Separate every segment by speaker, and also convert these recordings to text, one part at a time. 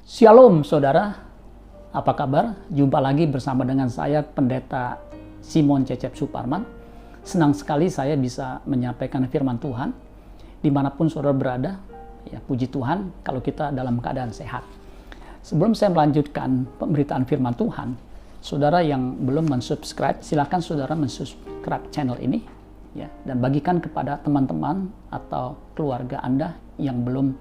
Speaker 1: Shalom saudara, apa kabar? Jumpa lagi bersama dengan saya Pendeta Simon Cecep Suparman. Senang sekali saya bisa menyampaikan firman Tuhan dimanapun saudara berada. Ya, puji Tuhan kalau kita dalam keadaan sehat. Sebelum saya melanjutkan pemberitaan firman Tuhan, saudara yang belum mensubscribe, silakan saudara mensubscribe channel ini, ya, dan bagikan kepada teman-teman atau keluarga Anda yang belum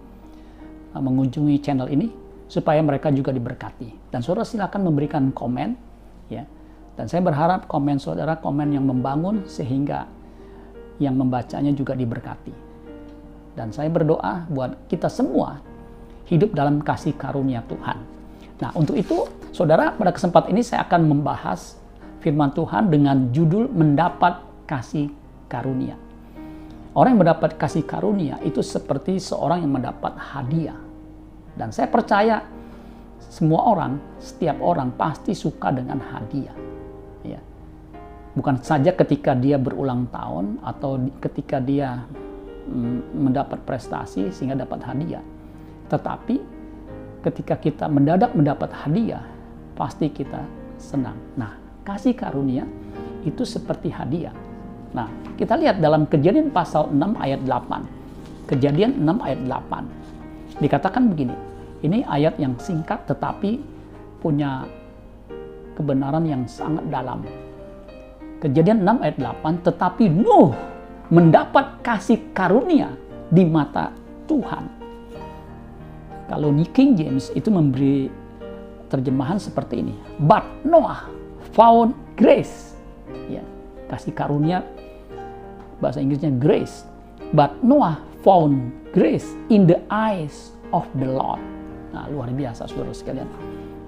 Speaker 1: mengunjungi channel ini, supaya mereka juga diberkati. Dan saudara silakan memberikan komen, ya. Dan saya berharap komen saudara komen yang membangun sehingga yang membacanya juga diberkati. Dan saya berdoa buat kita semua hidup dalam kasih karunia Tuhan. Nah, untuk itu saudara, pada kesempatan ini saya akan membahas firman Tuhan dengan judul mendapat kasih karunia. Orang yang mendapat kasih karunia itu seperti seorang yang mendapat hadiah. Dan saya percaya semua orang, setiap orang pasti suka dengan hadiah. Ya. Bukan saja ketika dia berulang tahun atau ketika dia mendapat prestasi sehingga dapat hadiah. Tetapi ketika kita mendadak mendapat hadiah, pasti kita senang. Nah, kasih karunia itu seperti hadiah. Nah, kita lihat dalam Kejadian pasal 6 ayat 8. Kejadian 6 ayat 8. Dikatakan begini, ini ayat yang singkat tetapi punya kebenaran yang sangat dalam. Kejadian 6 ayat 8, tetapi Nuh mendapat kasih karunia di mata Tuhan. Kalau New King James itu memberi terjemahan seperti ini. But Noah found grace. Ya, kasih karunia bahasa Inggrisnya grace. But Noah found grace in the eyes of the Lord. Nah, luar biasa saudara sekalian.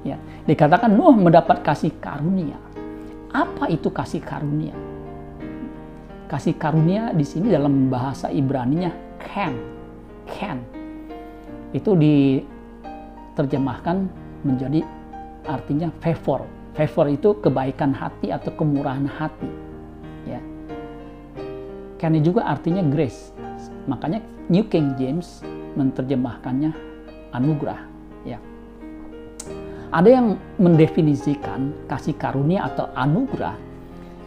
Speaker 1: Ya, dikatakan Nuh mendapat kasih karunia. Apa itu kasih karunia? Kasih karunia di sini dalam bahasa Ibraninya ken. Itu diterjemahkan menjadi artinya favor. Favor itu kebaikan hati atau kemurahan hati. Ya. Ken juga artinya grace. Makanya New King James menerjemahkannya anugerah. Ya. Ada yang mendefinisikan kasih karunia atau anugerah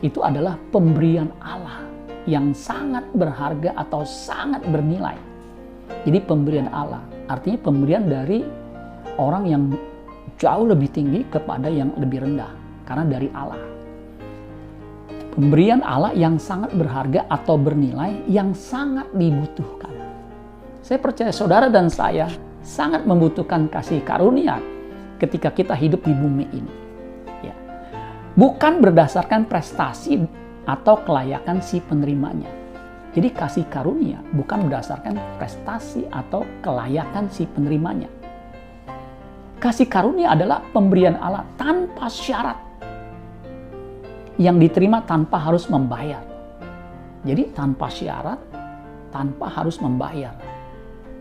Speaker 1: itu adalah pemberian Allah yang sangat berharga atau sangat bernilai. Jadi pemberian Allah artinya pemberian dari orang yang jauh lebih tinggi kepada yang lebih rendah karena dari Allah. Pemberian Allah yang sangat berharga atau bernilai yang sangat dibutuhkan. Saya percaya saudara dan saya sangat membutuhkan kasih karunia ketika kita hidup di bumi ini. Ya. Bukan berdasarkan prestasi atau kelayakan si penerimanya. Jadi kasih karunia bukan berdasarkan prestasi atau kelayakan si penerimanya. Kasih karunia adalah pemberian Allah tanpa syarat, yang diterima tanpa harus membayar. Jadi tanpa syarat, tanpa harus membayar.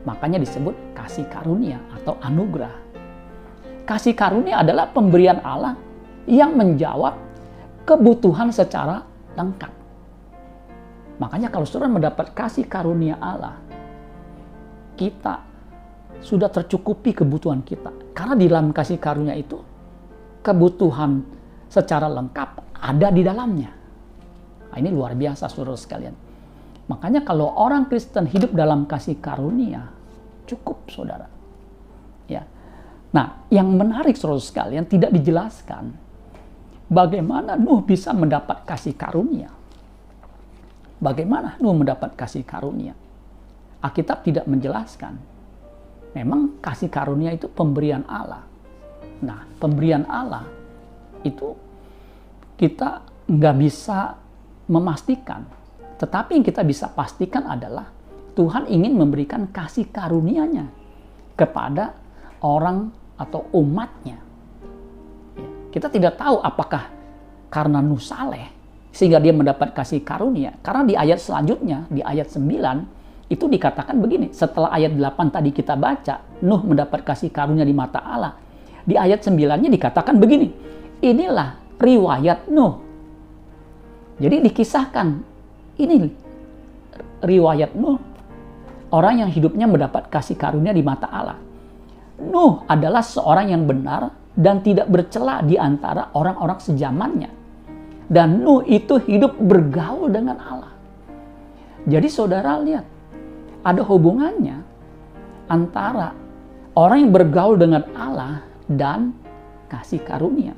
Speaker 1: Makanya disebut kasih karunia atau anugerah. Kasih karunia adalah pemberian Allah yang menjawab kebutuhan secara lengkap. Makanya kalau saudara mendapat kasih karunia Allah, kita sudah tercukupi kebutuhan kita. Karena di dalam kasih karunia itu, kebutuhan secara lengkap ada di dalamnya. Nah, ini luar biasa saudara sekalian. Makanya kalau orang Kristen hidup dalam kasih karunia, cukup saudara. Ya. Nah, yang menarik saudara sekalian tidak dijelaskan bagaimana Nuh bisa mendapat kasih karunia. Bagaimana Nuh mendapat kasih karunia? Alkitab tidak menjelaskan. Memang kasih karunia itu pemberian Allah. Nah, pemberian Allah itu kita nggak bisa memastikan. Tetapi yang kita bisa pastikan adalah Tuhan ingin memberikan kasih karunia-Nya kepada orang atau umatnya. Kita tidak tahu apakah karena Nuh saleh sehingga dia mendapat kasih karunia. Karena di ayat selanjutnya, di ayat 9, itu dikatakan begini. Setelah ayat 8 tadi kita baca, Nuh mendapat kasih karunia di mata Allah. Di ayat 9-nya dikatakan begini. Inilah riwayat Nuh. Jadi dikisahkan ini riwayat Nuh, orang yang hidupnya mendapat kasih karunia di mata Allah. Nuh adalah seorang yang benar dan tidak bercela di antara orang-orang sezamannya. Dan Nuh itu hidup bergaul dengan Allah. Jadi saudara lihat, ada hubungannya antara orang yang bergaul dengan Allah dan kasih karunia.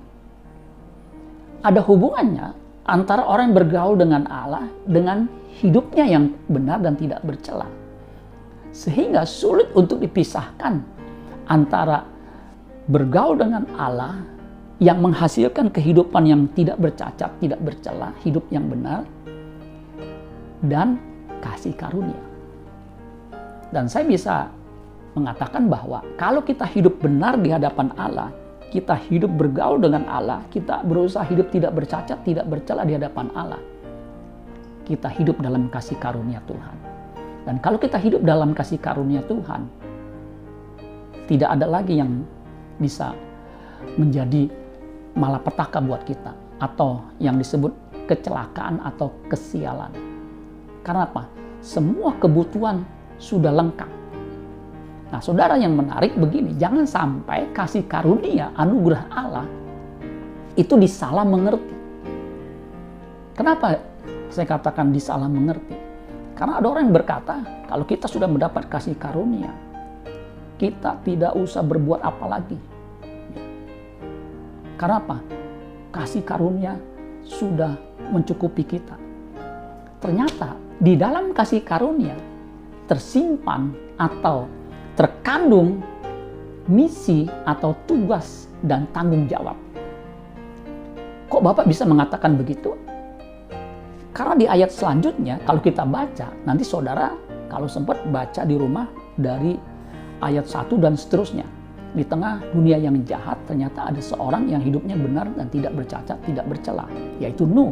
Speaker 1: Ada hubungannya antara orang yang bergaul dengan Allah dengan hidupnya yang benar dan tidak bercela. Sehingga sulit untuk dipisahkan antara bergaul dengan Allah yang menghasilkan kehidupan yang tidak bercacat, tidak bercela, hidup yang benar, dan kasih karunia. Dan saya bisa mengatakan bahwa kalau kita hidup benar di hadapan Allah, kita hidup bergaul dengan Allah, kita berusaha hidup tidak bercacat, tidak bercela di hadapan Allah, kita hidup dalam kasih karunia Tuhan. Dan kalau kita hidup dalam kasih karunia Tuhan, tidak ada lagi yang bisa menjadi malapetaka buat kita, atau yang disebut kecelakaan atau kesialan. Karena apa? Semua kebutuhan sudah lengkap. Nah, saudara, yang menarik begini, jangan sampai kasih karunia anugerah Allah itu disalah mengerti. Kenapa saya katakan disalah mengerti? Karena ada orang yang berkata, kalau kita sudah mendapat kasih karunia, kita tidak usah berbuat apa lagi. Karena apa? Kasih karunia sudah mencukupi kita. Ternyata di dalam kasih karunia tersimpan atau terkandung misi atau tugas dan tanggung jawab. Kok Bapak bisa mengatakan begitu? Karena di ayat selanjutnya kalau kita baca, nanti saudara kalau sempat baca di rumah dari ayat 1 dan seterusnya. Di tengah dunia yang jahat, ternyata ada seorang yang hidupnya benar dan tidak bercacat, tidak bercela, yaitu Nuh.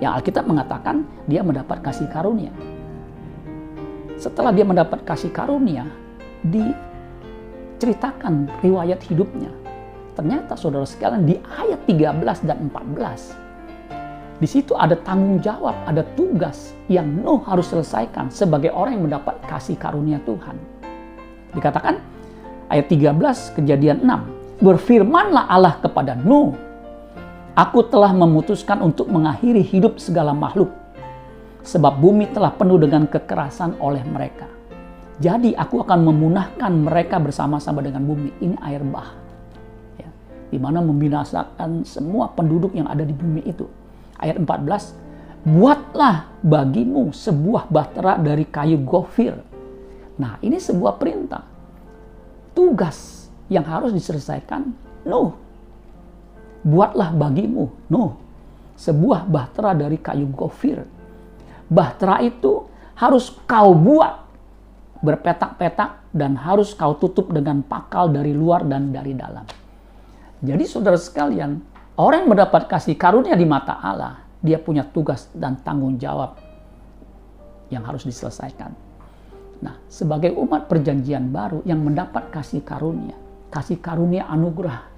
Speaker 1: Yang Alkitab mengatakan dia mendapat kasih karunia. Setelah dia mendapat kasih karunia, diceritakan riwayat hidupnya. Ternyata saudara sekalian di ayat 13 dan 14, di situ ada tanggung jawab, ada tugas yang Nuh harus selesaikan sebagai orang yang mendapat kasih karunia Tuhan. Dikatakan ayat 13 Kejadian 6, berfirmanlah Allah kepada Nuh, aku telah memutuskan untuk mengakhiri hidup segala makhluk, sebab bumi telah penuh dengan kekerasan oleh mereka. Jadi aku akan memunahkan mereka bersama-sama dengan bumi. Ini air bah, ya, di mana membinasakan semua penduduk yang ada di bumi itu. Ayat 14, buatlah bagimu sebuah bahtera dari kayu gofir. Nah, ini sebuah perintah, tugas yang harus diselesaikan Nuh. Buatlah bagimu, Nuh, sebuah bahtera dari kayu gofir. Bahtera itu harus kau buat berpetak-petak dan harus kau tutup dengan pakal dari luar dan dari dalam. Jadi saudara sekalian, orang yang mendapat kasih karunia di mata Allah, dia punya tugas dan tanggung jawab yang harus diselesaikan. Nah, sebagai umat perjanjian baru yang mendapat kasih karunia anugerah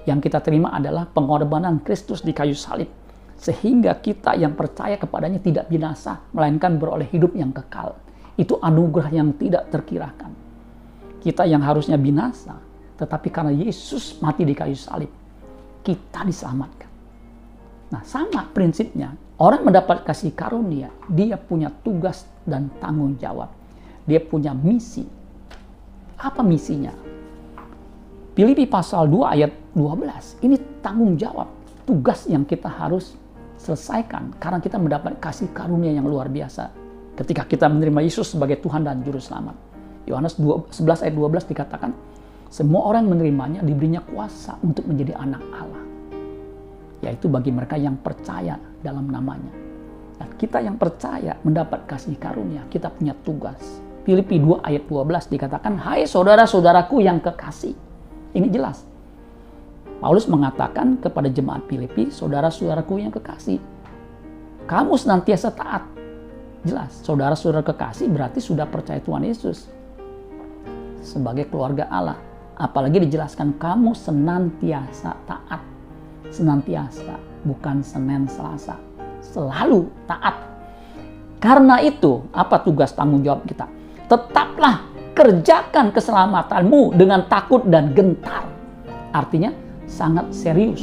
Speaker 1: yang kita terima adalah pengorbanan Kristus di kayu salib, sehingga kita yang percaya kepadanya tidak binasa, melainkan beroleh hidup yang kekal. Itu anugerah yang tidak terkirakan. Kita yang harusnya binasa, tetapi karena Yesus mati di kayu salib, kita diselamatkan. Nah, sama prinsipnya, orang mendapat kasih karunia, dia punya tugas dan tanggung jawab. Dia punya misi. Apa misinya? Filipi pasal 2 ayat 12. Ini tanggung jawab, tugas yang kita harus selesaikan karena kita mendapat kasih karunia yang luar biasa ketika kita menerima Yesus sebagai Tuhan dan Juru Selamat. Yohanes 11 ayat 12 dikatakan, semua orang yang menerimanya diberinya kuasa untuk menjadi anak Allah, yaitu bagi mereka yang percaya dalam namanya. Dan kita yang percaya mendapat kasih karunia, kita punya tugas. Filipi 2 ayat 12 dikatakan, hai saudara-saudaraku yang kekasih. Ini jelas. Paulus mengatakan kepada jemaat Filipi, saudara-saudaraku yang kekasih, kamu senantiasa taat. Jelas, saudara-saudara kekasih berarti sudah percaya Tuhan Yesus sebagai keluarga Allah. Apalagi dijelaskan kamu senantiasa taat. Senantiasa, bukan Senin Selasa. Selalu taat. Karena itu, apa tugas tanggung jawab kita? Tetaplah kerjakan keselamatanmu dengan takut dan gentar. Artinya sangat serius.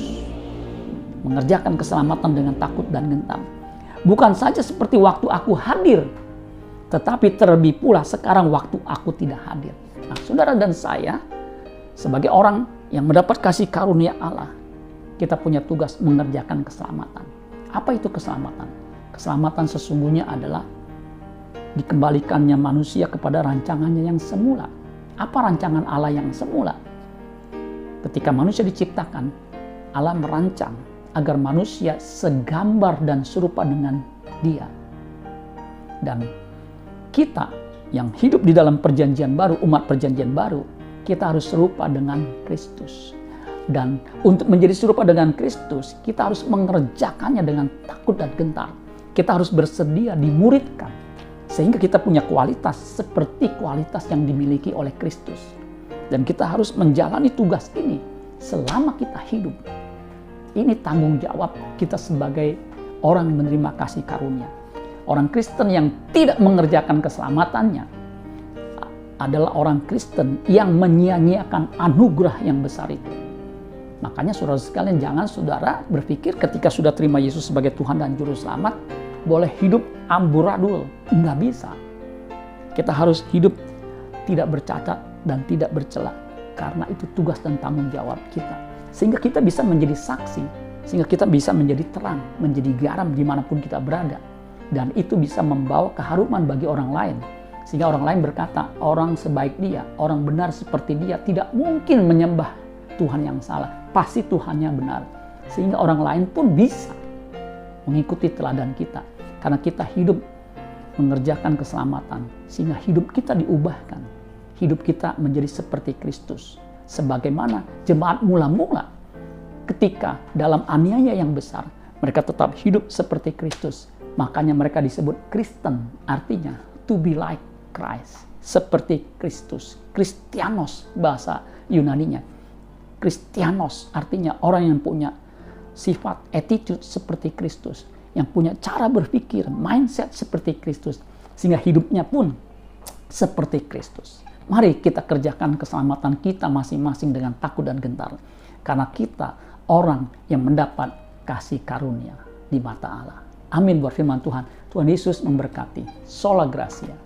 Speaker 1: Mengerjakan keselamatan dengan takut dan gentar. Bukan saja seperti waktu aku hadir, tetapi terlebih pula sekarang waktu aku tidak hadir. Nah, saudara dan saya, sebagai orang yang mendapat kasih karunia Allah, kita punya tugas mengerjakan keselamatan. Apa itu keselamatan? Keselamatan sesungguhnya adalah dikembalikannya manusia kepada rancangannya yang semula. Apa rancangan Allah yang semula? Ketika manusia diciptakan, Allah merancang agar manusia segambar dan serupa dengan Dia. Dan kita yang hidup di dalam perjanjian baru, umat perjanjian baru, kita harus serupa dengan Kristus. Dan untuk menjadi serupa dengan Kristus, kita harus mengerjakannya dengan takut dan gentar. Kita harus bersedia dimuridkan, sehingga kita punya kualitas seperti kualitas yang dimiliki oleh Kristus. Dan kita harus menjalani tugas ini selama kita hidup. Ini tanggung jawab kita sebagai orang yang menerima kasih karunia. Orang Kristen yang tidak mengerjakan keselamatannya adalah orang Kristen yang menyia-nyiakan anugerah yang besar itu. Makanya saudara sekalian, jangan saudara berpikir ketika sudah terima Yesus sebagai Tuhan dan Juru Selamat, boleh hidup amburadul. Nggak bisa. Kita harus hidup tidak bercacat dan tidak bercela. Karena itu tugas dan tanggung jawab kita. Sehingga kita bisa menjadi saksi. Sehingga kita bisa menjadi terang, menjadi garam dimanapun kita berada. Dan itu bisa membawa keharuman bagi orang lain. Sehingga orang lain berkata, orang sebaik dia, orang benar seperti dia, tidak mungkin menyembah Tuhan yang salah. Pasti Tuhannya benar. Sehingga orang lain pun bisa mengikuti teladan kita. Karena kita hidup mengerjakan keselamatan, sehingga hidup kita diubahkan. Hidup kita menjadi seperti Kristus. Sebagaimana jemaat mula-mula ketika dalam aniaya yang besar, mereka tetap hidup seperti Kristus. Makanya mereka disebut Kristen, artinya to be like Christ. Seperti Kristus. Kristianos bahasa Yunaninya. Kristianos artinya orang yang punya sifat, attitude seperti Kristus. Yang punya cara berpikir, mindset seperti Kristus. Sehingga hidupnya pun seperti Kristus. Mari kita kerjakan keselamatan kita masing-masing dengan takut dan gentar. Karena kita orang yang mendapat kasih karunia di mata Allah. Amin buat firman Tuhan. Tuhan Yesus memberkati. Sola Gracia.